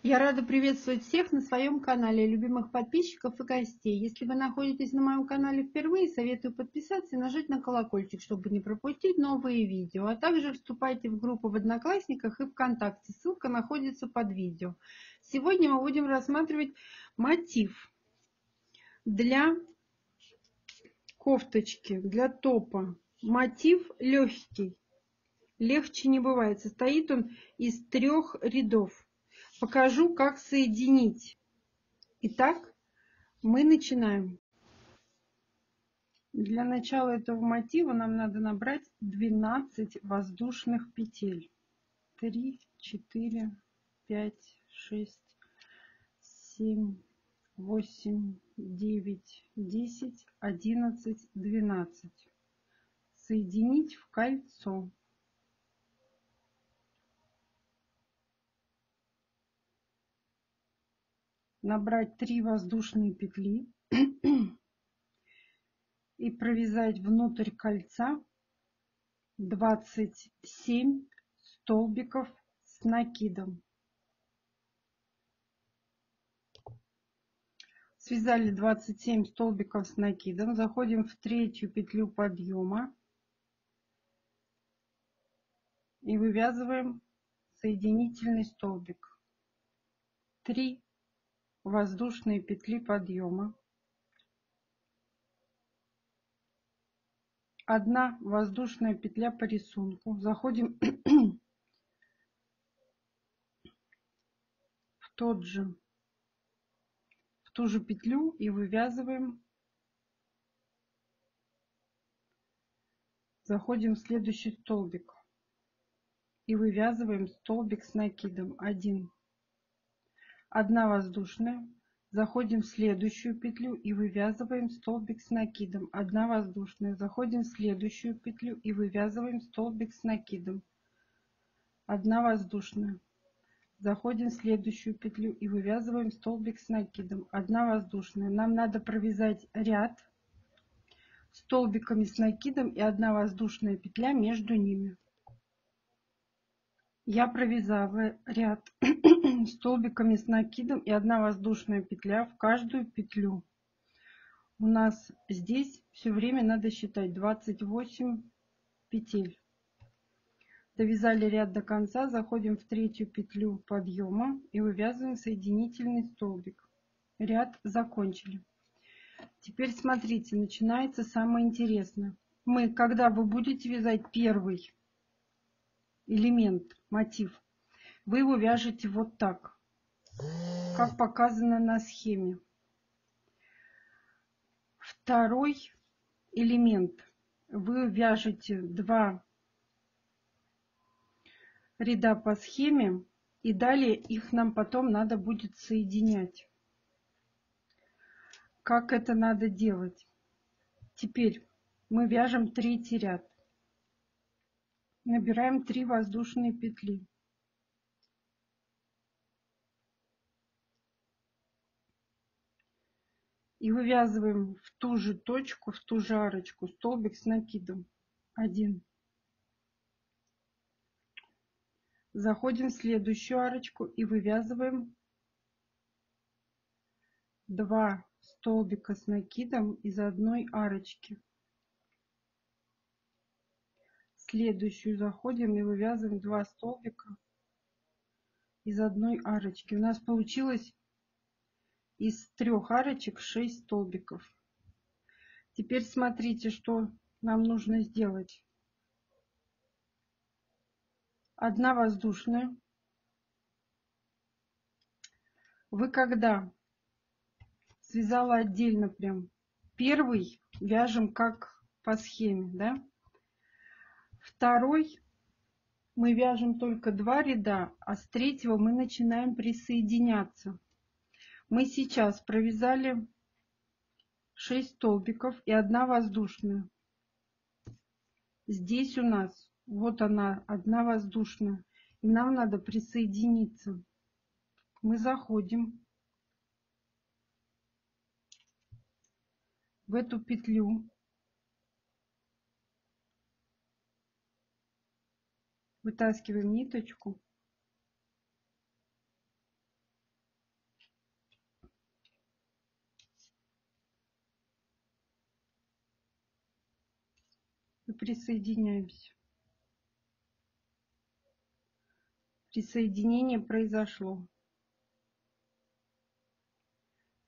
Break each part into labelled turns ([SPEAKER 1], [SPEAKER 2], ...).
[SPEAKER 1] Я рада приветствовать всех на своем канале, любимых подписчиков и гостей. Если вы находитесь на моем канале впервые, советую подписаться и нажать на колокольчик, чтобы не пропустить новые видео. А также вступайте в группу в Одноклассниках и ВКонтакте. Ссылка находится под видео. Сегодня мы будем рассматривать мотив для кофточки, для топа. Мотив легкий. Легче не бывает. Состоит он из 3 рядов. Покажу, как соединить. Итак, мы начинаем. Для начала этого мотива нам надо набрать 12 воздушных петель. 3, 4, 5, 6, 7, 8, 9, 10, 11, 12. Соединить в кольцо. Набрать 3 воздушные петли и провязать внутрь кольца 27 столбиков с накидом. Связали 27 столбиков с накидом, заходим в 3-ю петлю подъема и вывязываем соединительный столбик. 3 воздушные петли подъема, 1 воздушная петля по рисунку, заходим в ту же петлю и вывязываем, заходим в следующий столбик и вывязываем столбик с накидом. 1 воздушная, заходим в следующую петлю и вывязываем столбик с накидом. 1 воздушная, заходим в следующую петлю и вывязываем столбик с накидом. 1 воздушная, заходим в следующую петлю и вывязываем столбик с накидом. 1 воздушная. Нам надо провязать ряд столбиками с накидом и 1 воздушная петля между ними. Я провязала ряд столбиками с накидом и 1 воздушная петля в каждую петлю. У нас здесь все время надо считать 28 петель. Довязали ряд до конца, заходим в 3-ю петлю подъема и вывязываем соединительный столбик. Ряд закончили. Теперь смотрите, начинается самое интересное. Когда вы будете вязать первый элемент, мотив, вы его вяжете вот так, как показано на схеме. Второй элемент вы вяжете 2 ряда по схеме, и далее их нам потом надо будет соединять. Как это надо делать? Теперь мы вяжем 3-й ряд. Набираем 3 воздушные петли. И вывязываем в ту же точку, в ту же арочку столбик с накидом. 1. Заходим в следующую арочку и вывязываем 2 столбика с накидом из одной арочки. Следующую заходим и вывязываем 2 столбика из одной арочки. У нас получилось из 3 арочек 6 столбиков. Теперь смотрите, что нам нужно сделать. 1 воздушная. Вы когда связала отдельно прям первый, вяжем как по схеме, да? Второй мы вяжем только 2 ряда, а с 3-го мы начинаем присоединяться. Мы сейчас провязали 6 столбиков и 1 воздушная. Здесь у нас вот она, 1 воздушная, и нам надо присоединиться. Мы заходим в эту петлю, вытаскиваем ниточку присоединяемся. Присоединение произошло.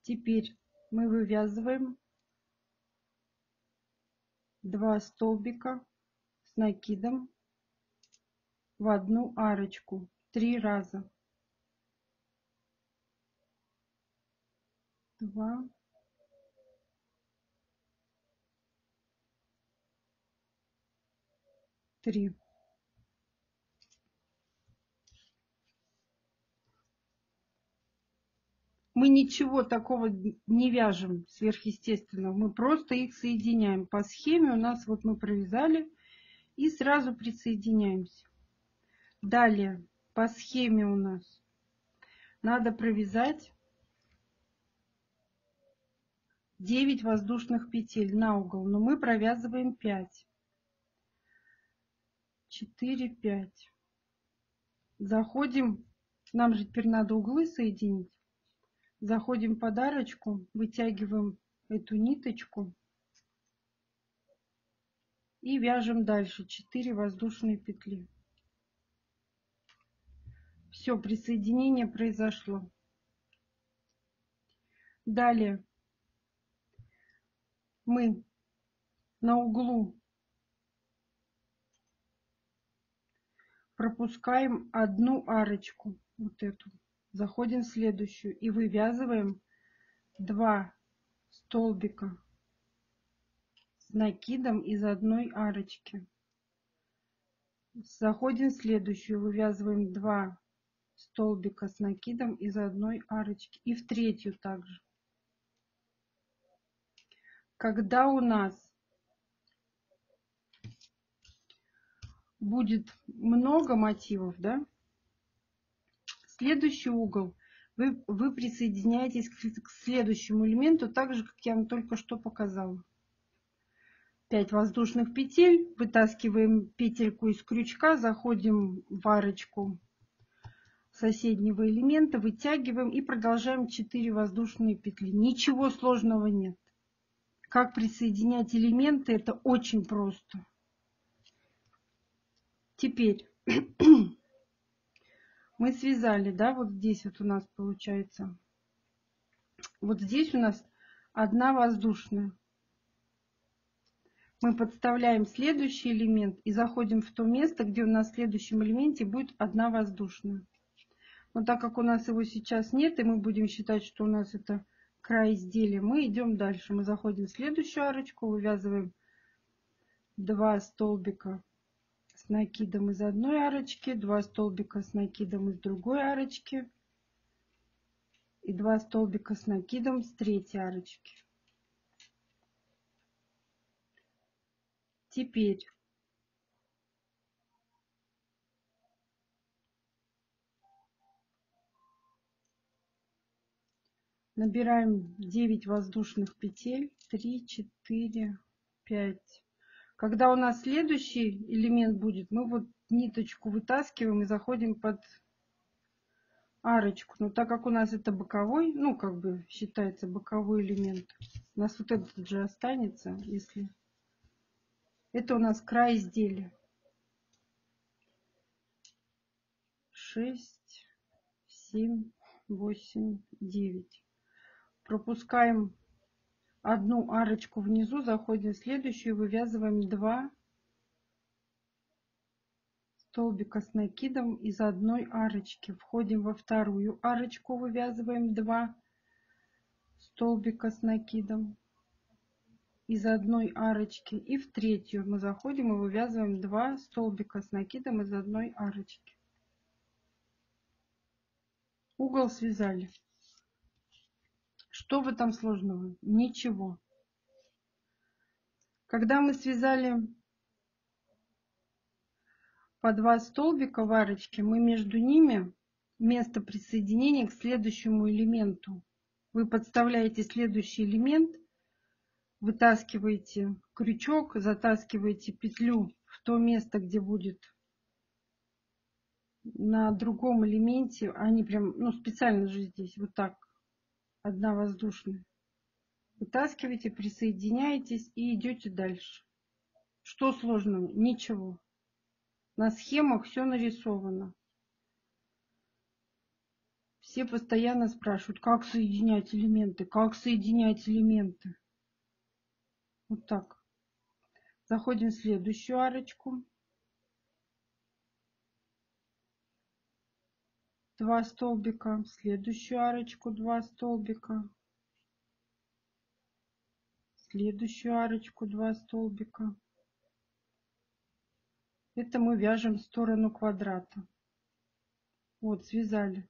[SPEAKER 1] Теперь мы вывязываем 2 столбика с накидом в одну арочку 3 раза. 2, 3. Мы ничего такого не вяжем сверхъестественного, мы просто их соединяем. По схеме у нас вот мы провязали и сразу присоединяемся. Далее по схеме у нас надо провязать 9 воздушных петель на угол, но мы провязываем 5. 4, 5. Заходим, нам же теперь надо углы соединить. Заходим под арочку, вытягиваем эту ниточку и вяжем дальше 4 воздушные петли. Все, присоединение произошло. Далее мы на углу пропускаем одну арочку, вот эту, заходим в следующую и вывязываем 2 столбика с накидом из одной арочки. Заходим в следующую, вывязываем 2 столбика с накидом из одной арочки и в третью также. Когда у нас будет много мотивов, да, следующий угол вы присоединяетесь к следующему элементу, так же, как я вам только что показала. 5 воздушных петель, вытаскиваем петельку из крючка, заходим в арочку соседнего элемента, вытягиваем и продолжаем 4 воздушные петли. Ничего сложного нет. Как присоединять элементы, это очень просто. Теперь мы связали, да, вот здесь вот у нас получается. Вот здесь у нас одна воздушная. Мы подставляем следующий элемент и заходим в то место, где у нас в следующем элементе будет одна воздушная. Но так как у нас его сейчас нет, и мы будем считать, что у нас это край изделия, мы идем дальше. Мы заходим в следующую арочку, вывязываем 2 столбика с накидом из одной арочки, 2 столбика с накидом из другой арочки и 2 столбика с накидом с третьей арочки. Теперь набираем 9 воздушных петель, 3, 4, 5. Когда у нас следующий элемент будет, мы вот ниточку вытаскиваем и заходим под арочку. Но так как у нас это боковой, ну как бы считается боковой элемент, у нас вот этот же останется, если это у нас край изделия. 6, 7, 8, 9. Пропускаем одну арочку внизу, заходим в следующую, вывязываем 2 столбика с накидом из одной арочки. Входим во вторую арочку, вывязываем 2 столбика с накидом из одной арочки. И в третью мы заходим и вывязываем 2 столбика с накидом из одной арочки. Угол связали. Что в этом сложного? Ничего. Когда мы связали по 2 столбика в арочке, мы между ними место присоединения к следующему элементу. Вы подставляете следующий элемент, вытаскиваете крючок, затаскиваете петлю в то место, где будет на другом элементе. Они прям, ну специально же здесь вот так, одна воздушная. Вытаскиваете, присоединяетесь и идете дальше. Что сложного? Ничего. На схемах все нарисовано. Все постоянно спрашивают, как соединять элементы, как соединять элементы. Вот так. Заходим в следующую арочку. 2 столбика. В следующую арочку 2 столбика. В следующую арочку 2 столбика. Это мы вяжем в сторону квадрата. Вот, связали.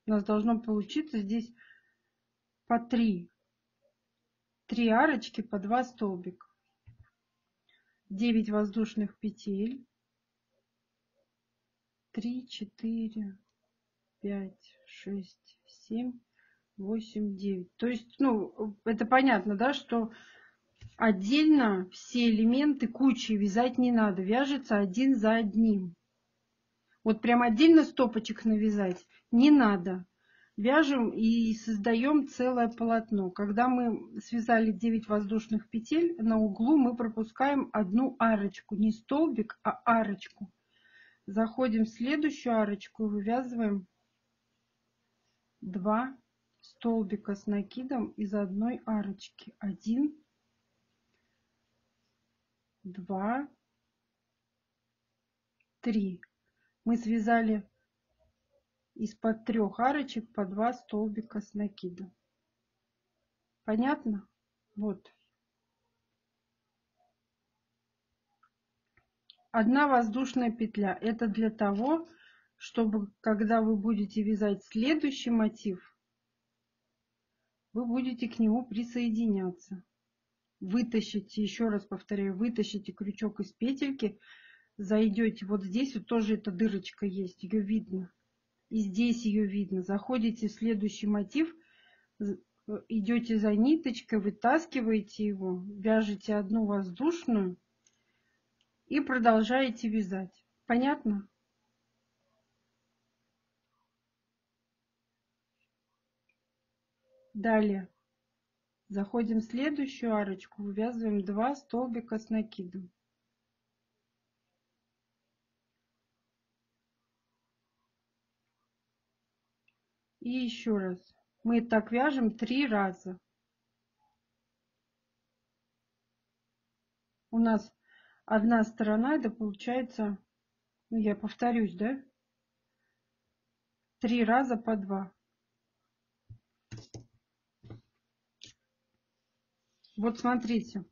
[SPEAKER 1] У нас должно получиться здесь по 3. 3 арочки по 2 столбика. 9 воздушных петель. 3, 4, 5, 6, 7, 8, 9. То есть, ну, это понятно, да, что отдельно все элементы кучей вязать не надо. Вяжется один за одним. Вот прям отдельно стопочек навязать не надо. Вяжем и создаем целое полотно. Когда мы связали 9 воздушных петель, на углу мы пропускаем одну арочку. Не столбик, а арочку. Заходим в следующую арочку и вывязываем 2 столбика с накидом из одной арочки. 1, 2, 3. Мы связали из-под 3 арочек по 2 столбика с накидом. Понятно? Вот. Одна воздушная петля. Это для того, чтобы, когда вы будете вязать следующий мотив, вы будете к нему присоединяться. Вытащите, еще раз повторяю, вытащите крючок из петельки, зайдете вот здесь, вот тоже эта дырочка есть, ее видно. И здесь ее видно. Заходите в следующий мотив, идете за ниточкой, вытаскиваете его, вяжете одну воздушную и продолжаете вязать. Понятно? Далее. Заходим в следующую арочку, вывязываем 2 столбика с накидом. И еще раз. Мы так вяжем 3 раза. У нас одна сторона, это получается, ну я повторюсь, да? 3 раза по 2. Вот смотрите,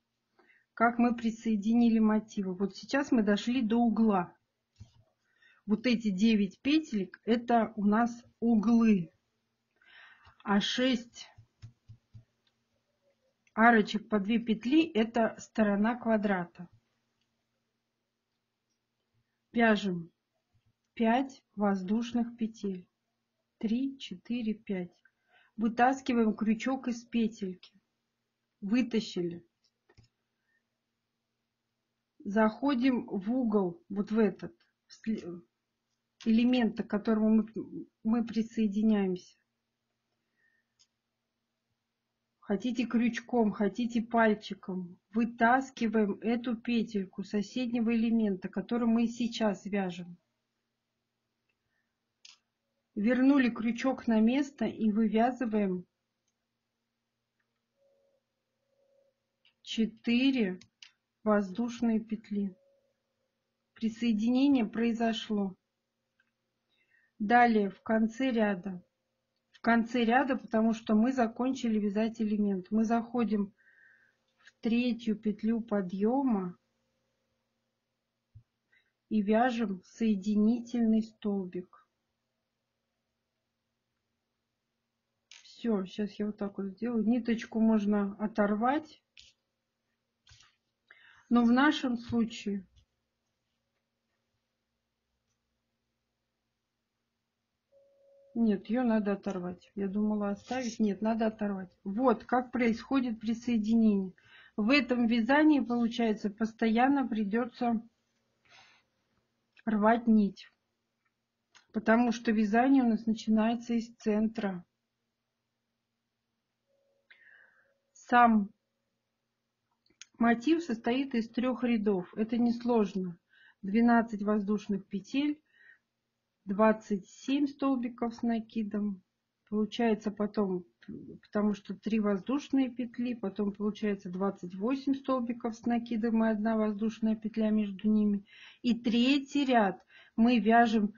[SPEAKER 1] как мы присоединили мотивы. Вот сейчас мы дошли до угла. Вот эти 9 петелек, это у нас углы. А 6 арочек по 2 петли, это сторона квадрата. Вяжем 5 воздушных петель. 3, 4, 5. Вытаскиваем крючок из петельки. Вытащили. Заходим в угол, вот в этот элемент, к которому мы присоединяемся. Хотите крючком, хотите пальчиком. Вытаскиваем эту петельку соседнего элемента, который мы сейчас вяжем. Вернули крючок на место и вывязываем 4 воздушные петли. Присоединение произошло. Далее в конце ряда. В конце ряда, потому что мы закончили вязать элемент. Мы заходим в 3-ю петлю подъема и вяжем соединительный столбик. Все, сейчас я вот так вот сделаю. Ниточку можно оторвать. Но в нашем случае нет, ее надо оторвать. Я думала оставить. Нет, надо оторвать. Вот как происходит присоединение. В этом вязании, получается, постоянно придется рвать нить. Потому что вязание у нас начинается из центра. Сам Мотив состоит из 3 рядов. Это несложно. 12 воздушных петель, 27 столбиков с накидом. Получается потом, потому что 3 воздушные петли, потом получается 28 столбиков с накидом и 1 воздушная петля между ними. И третий ряд мы вяжем.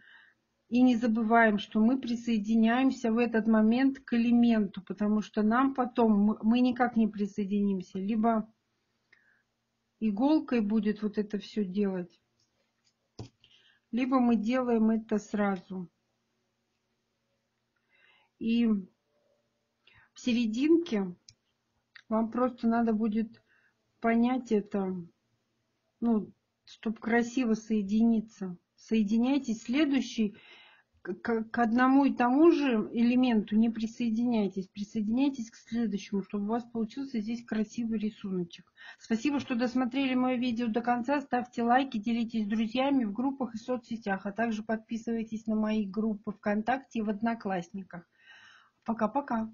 [SPEAKER 1] И не забываем, что мы присоединяемся в этот момент к элементу, потому что нам потом, мы никак не присоединимся. Либо иголкой будет вот это все делать, либо мы делаем это сразу. И в серединке вам просто надо будет понять это, ну, чтобы красиво соединиться. Соединяйтесь. Следующий к одному и тому же элементу не присоединяйтесь. Присоединяйтесь к следующему, чтобы у вас получился здесь красивый рисуночек. Спасибо, что досмотрели мое видео до конца. Ставьте лайки, делитесь с друзьями в группах и соцсетях, а также подписывайтесь на мои группы ВКонтакте и в Одноклассниках. Пока-пока.